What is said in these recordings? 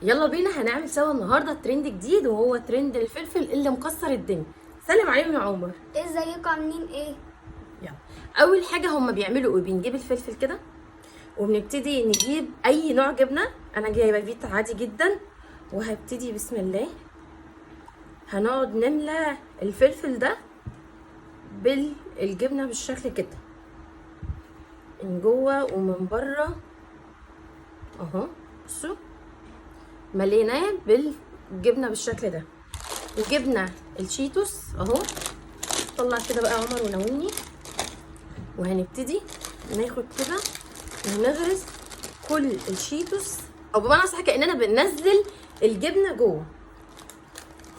يلا بينا هنعمل سوا النهارده ترند جديد، وهو ترند الفلفل اللي مكسر الدنيا. سلم عليهم يا عمر. ازيكم عاملين ايه؟ يلا، اول حاجه هما بيعملوا ايه؟ بنجيب الفلفل كده وبنبتدي نجيب اي نوع جبنه. انا جايبه فيتا عادي جدا، وهبتدي بسم الله هنقعد نملى الفلفل ده بالجبنه بالشكل كده، من جوه ومن بره اهو. بصوا مليناه بالجبنه بالشكل ده، وجبنه الشيتوس اهو. طلع كده بقى يا عمر وناولني، وهنبتدي ناخد كده ونغرز كل الشيتوس، او بمعنى صح كاننا بننزل الجبنه جوه.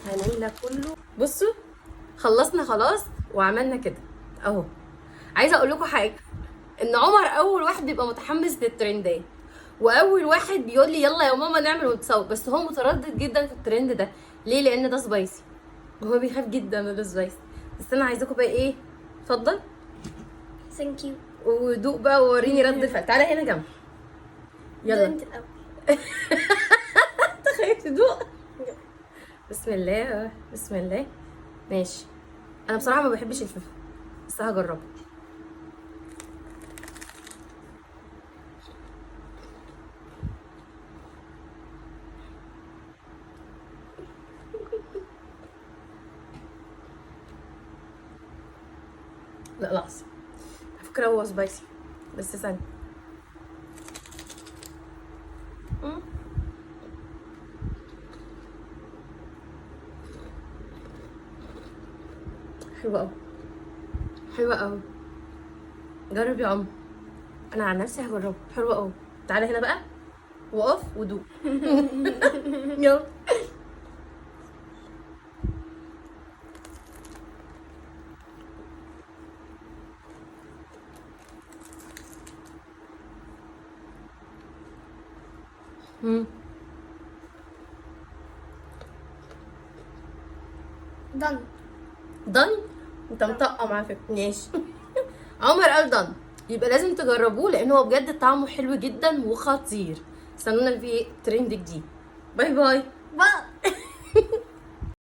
هنملى كله. بصوا خلصنا خلاص وعملنا كده اهو. عايزه اقول لكم حاجه، ان عمر اول واحد بيبقى متحمس للترندات، واول واحد بيقول لي يلا يا ماما نعمل ونتصور، بس هو متردد جدا في الترند ده. ليه؟ لان ده سبايسي، وهو بيخاف جدا من السبايسي. بس انا عايزاكم بقى ايه، اتفضل ثانك يو. ودوق بقى ووريني رد الفعل. تعالى هنا جنبي يلا. انت الاول. انت خايف تدوق؟ بسم الله بسم الله. ماشي. انا بصراحه ما بحبش الفلفل، بس هجربه. لا لحظه، على فكره هو سبايسي، بس ثانيه. حلوه قوي، حلوه قوي. جرب يا عمر، انا عن نفسي هجربه. حلوه قوي. تعالى هنا بقى وقف ودوق. يلا. دن. ضن. انت مطقم على فكره. ماشي. عمر قال ضن، يبقى لازم تجربوه لان هو بجد طعمه حلو جدا وخطير. استنونا في ترند جديد. باي باي. بقى